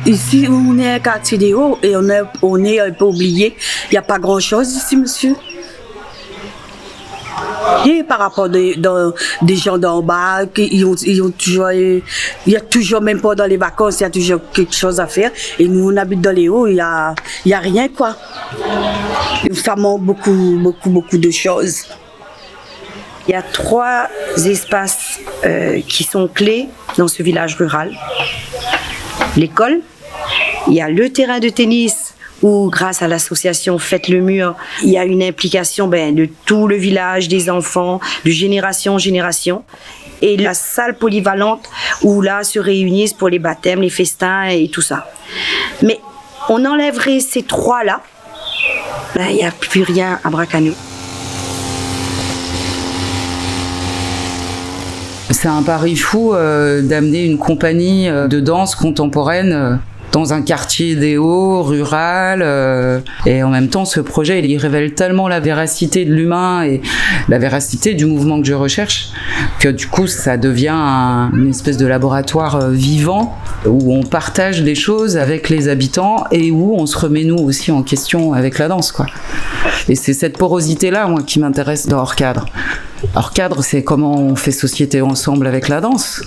Ici, on est un quartier des Hauts et on est un peu oublié. Il n'y a pas grand-chose ici, monsieur. Et par rapport des gens d'en bas, ils ont toujours, il y a toujours, même pas dans les vacances, il y a toujours quelque chose à faire. Et nous, on habite dans les Hauts, il y a rien, quoi. Ça manque beaucoup de choses. Il y a 3 espaces qui sont clés dans ce village rural. L'école, il y a le terrain de tennis où, grâce à l'association Faites le Mur, il y a une implication de tout le village, des enfants, de génération en génération. Et la salle polyvalente où là se réunissent pour les baptêmes, les festins et tout ça. Mais on enlèverait ces 3-là, il n'y a plus rien à Bracano. C'est un pari fou d'amener une compagnie de danse contemporaine dans un quartier des Hauts, rural. Et en même temps, ce projet, il révèle tellement la véracité de l'humain et la véracité du mouvement que je recherche que du coup, ça devient une espèce de laboratoire vivant où on partage des choses avec les habitants et où on se remet nous aussi en question avec la danse, quoi. Et c'est cette porosité-là, moi, qui m'intéresse dans Hors Cadre. Hors Cadre, c'est comment on fait société ensemble avec la danse.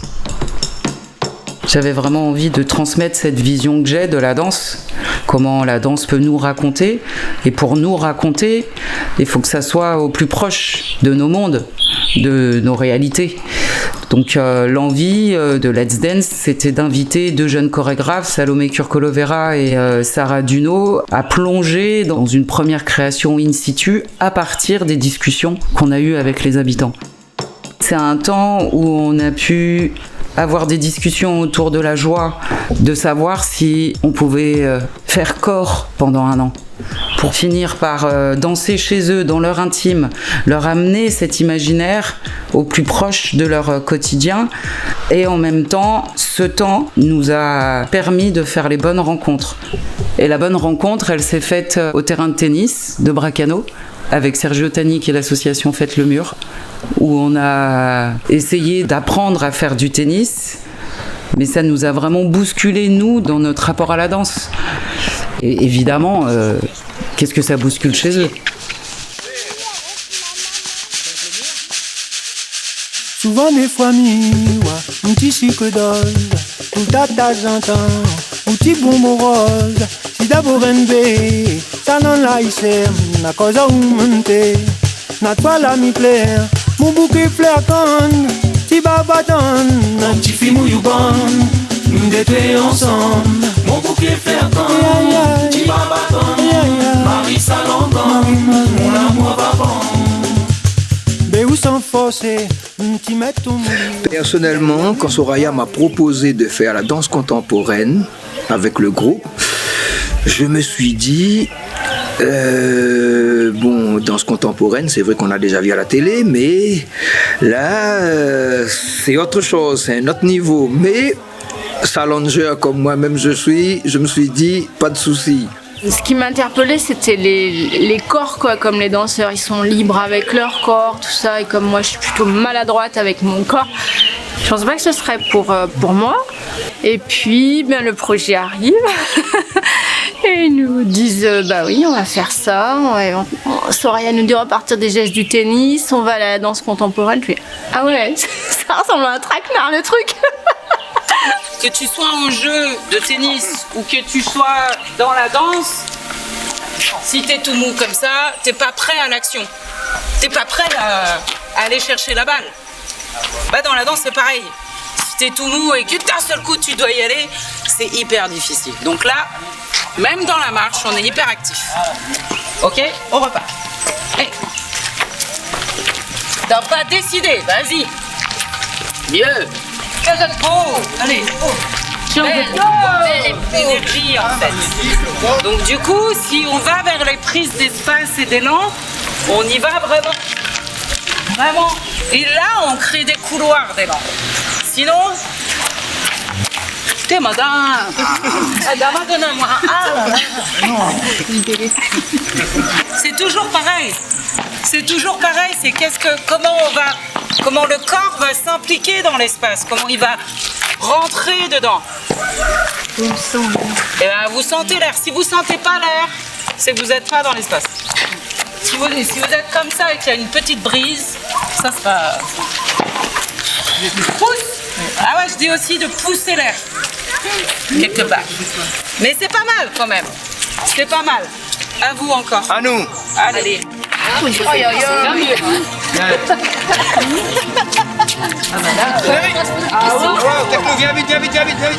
J'avais vraiment envie de transmettre cette vision que j'ai de la danse, comment la danse peut nous raconter. Et pour nous raconter, il faut que ça soit au plus proche de nos mondes, de nos réalités. Donc l'envie de Let's Dance, c'était d'inviter 2 jeunes chorégraphes, Salomé Kurkolovera et Sarah Duno, à plonger dans une première création in situ à partir des discussions qu'on a eues avec les habitants. C'est un temps où on a pu avoir des discussions autour de la joie, de savoir si on pouvait faire corps pendant un an. Pour finir par danser chez eux, dans leur intime, leur amener cet imaginaire au plus proche de leur quotidien. Et en même temps, ce temps nous a permis de faire les bonnes rencontres. Et la bonne rencontre, elle s'est faite au terrain de tennis de Bracano, avec Sergio Tanic et l'association Faites le Mur, où on a essayé d'apprendre à faire du tennis, mais ça nous a vraiment bousculé, nous, dans notre rapport à la danse. Et évidemment, qu'est-ce que ça bouscule chez eux? Souvent des fois un petit sucre d'orge, tout à ta j'entends, un petit bonbon rose, si d'abord NB, ça n'en l'a ici, la cause à monter, n'a pas la mi plaire, mon bouquet fleur conne, si babaton, un petit film ou bon, nous détruire ensemble, mon bouquet fleur conne, si babaton, Marie Salongon, mon amour va bon. Personnellement, quand Soraya m'a proposé de faire la danse contemporaine avec le groupe, je me suis dit, danse contemporaine, c'est vrai qu'on a déjà vu à la télé, mais là, c'est autre chose, c'est un autre niveau. Mais challenger comme moi-même je me suis dit, pas de souci. Ce qui m'interpellait, c'était les corps, quoi, comme les danseurs, ils sont libres avec leur corps, tout ça, et comme moi, je suis plutôt maladroite avec mon corps, je pense pas que ce serait pour moi. Et puis, le projet arrive, et ils nous disent, oui, on va faire ça, Soraya nous dit, on va partir des gestes du tennis, on va aller à la danse contemporaine, je fais, ah ouais, ça ressemble à un traquenard, le truc. Que tu sois en jeu de tennis ou que tu sois dans la danse, si t'es tout mou comme ça, t'es pas prêt à l'action. T'es pas prêt à aller chercher la balle. Dans la danse, c'est pareil. Si t'es tout mou et que d'un seul coup tu dois y aller, c'est hyper difficile. Donc là, même dans la marche, on est hyper actif. Ok, on repart. Hey. T'as pas décidé, vas-y. Mieux. Allez, belle énergie en fait. Donc du coup, si on va vers les prises d'espace et d'élan, on y va vraiment. Vraiment. Et là, on crée des couloirs d'élan. Sinon, t'es madame. Donne-moi. C'est toujours pareil. C'est comment le corps va s'impliquer dans l'espace, comment il va Rentrez dedans. Et ben, vous sentez l'air. Si vous sentez pas l'air, c'est que vous n'êtes pas dans l'espace. Si vous êtes comme ça et qu'il y a une petite brise, ça sera... Pousse. Ah ouais, je dis aussi de pousser l'air. Quelque part. Mais c'est pas mal quand même. C'est pas mal. À vous encore. À nous. Allez. Viens vite, viens vite, viens vite, viens vite.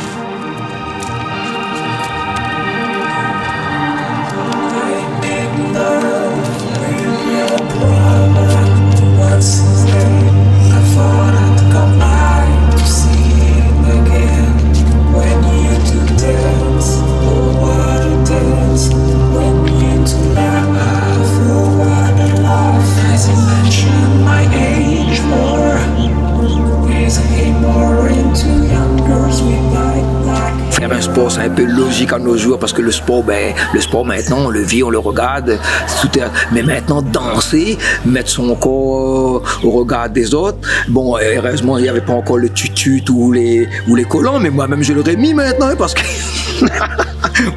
Faire un sport, c'est un peu logique à nos jours parce que le sport maintenant, on le vit, on le regarde, mais maintenant danser, mettre son corps au regard des autres, bon, heureusement, il n'y avait pas encore le tutut ou les collants, mais moi-même, je l'aurais mis maintenant parce que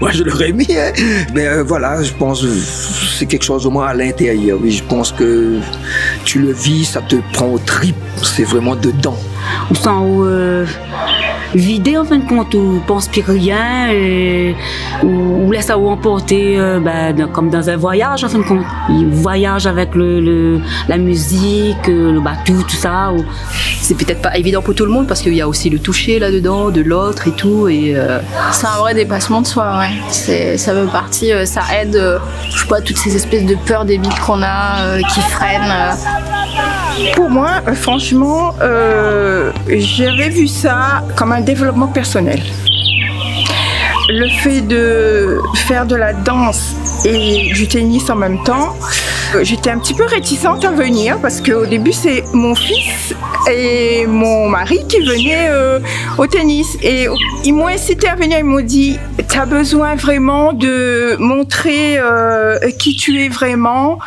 moi, je l'aurais mis, hein. Mais voilà, je pense que c'est quelque chose au moins à l'intérieur. Oui, je pense que tu le vis, ça te prend aux tripes, c'est vraiment dedans. On sent vidé en fin de compte, on pense plus rien, ou laisse ça emporter comme dans un voyage en fin de compte. Il voyage avec la musique, le bateau, tout ça. C'est peut-être pas évident pour tout le monde parce qu'il y a aussi le toucher là-dedans, de l'autre et tout. C'est un vrai dépassement de soi, ouais. Ça fait partie, ça aide, je sais pas, toutes ces espèces de peurs débiles qu'on a, qui freinent. Pour moi, franchement, j'avais vu ça comme un développement personnel. Le fait de faire de la danse et du tennis en même temps, j'étais un petit peu réticente à venir parce qu'au début, c'est mon fils et mon mari qui venaient au tennis. Et ils m'ont incité à venir, ils m'ont dit « Tu as besoin vraiment de montrer qui tu es vraiment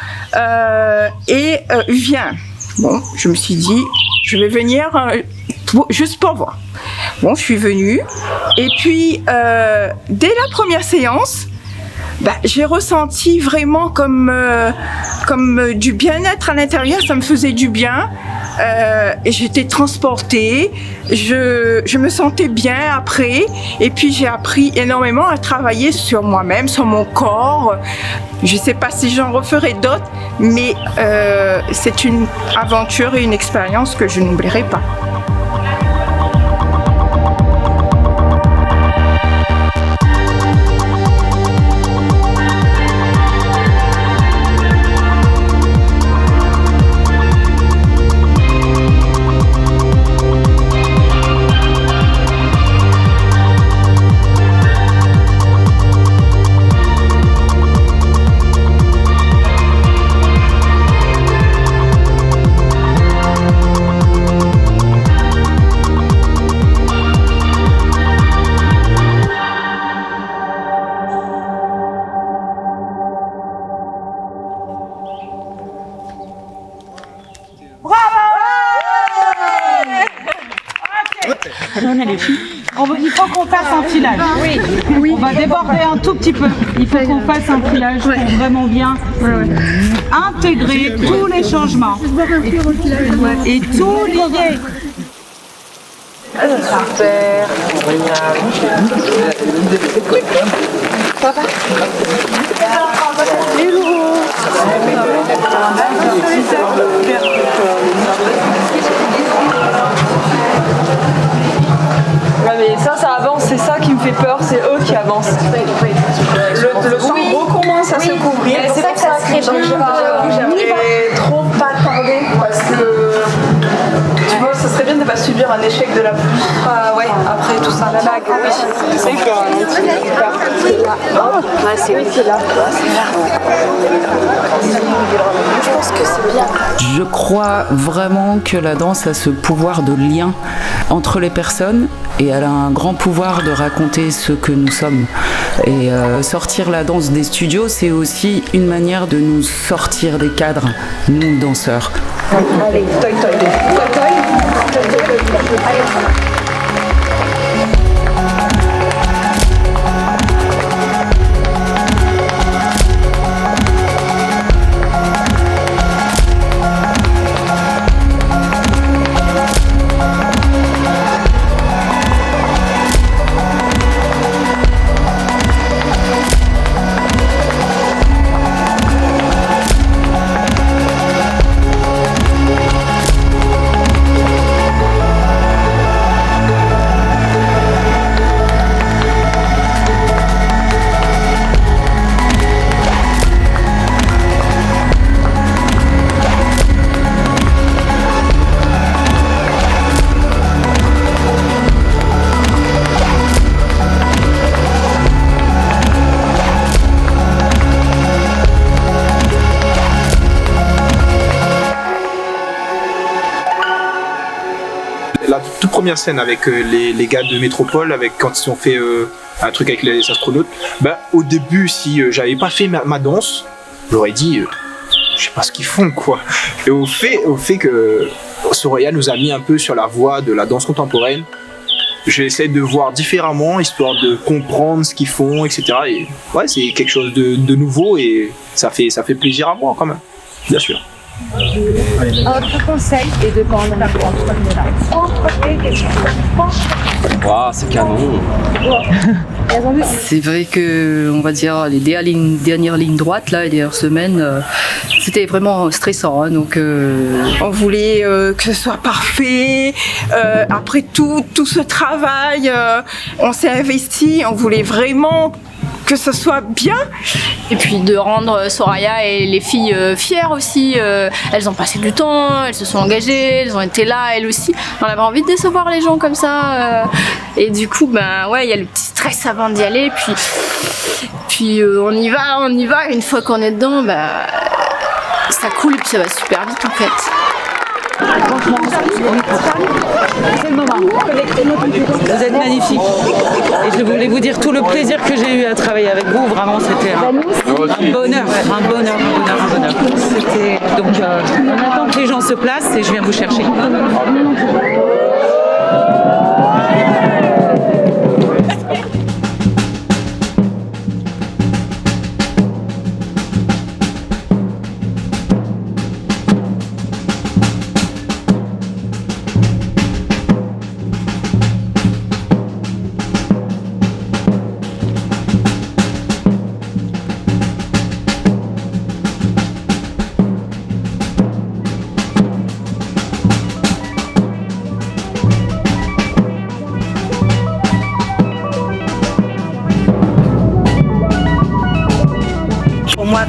et viens ». Bon, je me suis dit, je vais venir juste pour voir. Bon, je suis venue. Et puis, dès la première séance, j'ai ressenti vraiment comme du bien-être à l'intérieur. Ça me faisait du bien. Et j'étais transportée. Je me sentais bien après. Et puis, j'ai appris énormément à travailler sur moi-même, sur mon corps. Je ne sais pas si j'en referai d'autres, mais c'est une aventure et une expérience que je n'oublierai pas. Il faut qu'on fasse un filage. Oui. On va déborder un tout petit peu. Il faut qu'on fasse un filage pour vraiment bien intégrer tous les changements et tout lier. Super. Ça va? Ouais, mais ça avance, c'est ça qui me fait peur, c'est eux qui avancent. Le sang recommence à se couvrir. C'est pour ça que j'aimerais trop pas tarder parce que tu vois, ça serait bien de ne pas subir un échec de la pluie. Ouais, après tout ça, la vague. C'est quoi? C'est oui, c'est là. Je pense que c'est bien. Je crois vraiment que la danse a ce pouvoir de lien entre les personnes et elle a un grand pouvoir de raconter ce que nous sommes. Et sortir la danse des studios, c'est aussi une manière de nous sortir des cadres, nous danseurs. Allez, toi. première scène avec les gars de Métropole, quand ils ont fait un truc avec les astronautes, au début, si j'avais pas fait ma danse, j'aurais dit, je sais pas ce qu'ils font, quoi. Et au fait que Soraya nous a mis un peu sur la voie de la danse contemporaine, j'essaie de voir différemment, histoire de comprendre ce qu'ils font, etc. Et ouais, c'est quelque chose de nouveau et ça fait plaisir à moi quand même, bien sûr. Notre conseil est de prendre la Waouh, c'est canon. C'est vrai que, on va dire, les dernières lignes droites, là, les dernières semaines, c'était vraiment stressant. Hein, donc, on voulait que ce soit parfait. Après tout ce travail, on s'est investi. On voulait vraiment que ce soit bien. Et puis de rendre Soraya et les filles fières aussi. Elles ont passé du temps, elles se sont engagées, elles ont été là, elles aussi. On avait envie de décevoir les gens comme ça. Et du coup, il y a le petit stress avant d'y aller. Puis on y va. Une fois qu'on est dedans, ça coule et puis ça va super vite en fait. Franchement, c'est le moment. Vous êtes magnifiques. Et je voulais vous dire tout le plaisir que j'ai eu à travailler avec vous. Vraiment, c'était un bonheur. C'était... Donc, on attend que les gens se placent et je viens vous chercher.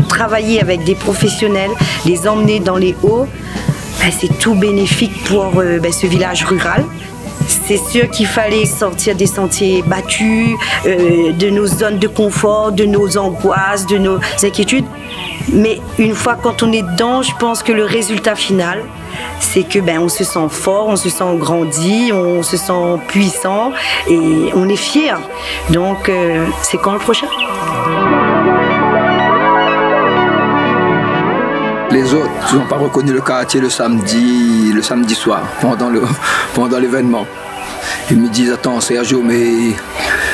Travailler avec des professionnels, les emmener dans les hauts, c'est tout bénéfique pour ce village rural. C'est sûr qu'il fallait sortir des sentiers battus, de nos zones de confort, de nos angoisses, de nos inquiétudes. Mais une fois quand on est dedans, je pense que le résultat final, c'est que on se sent fort, on se sent grandi, on se sent puissant et on est fier. Donc c'est quand le prochain ? Les autres n'ont pas reconnu le quartier le samedi soir, pendant l'événement. Ils me disent, attends Sergio, mais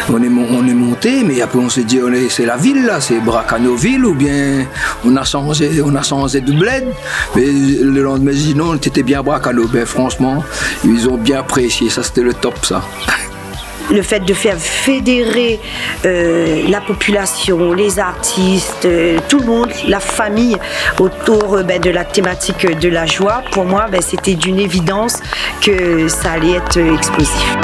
on est monté, mais après on s'est dit, c'est la ville là, c'est Bracanoville, ou bien on a changé de bled. Mais le lendemain, ils disent, non, t'étais bien Bracano. Franchement, ils ont bien apprécié, ça c'était le top ça. Le fait de faire fédérer la population, les artistes, tout le monde, la famille autour de la thématique de la joie, pour moi, c'était d'une évidence que ça allait être explosif.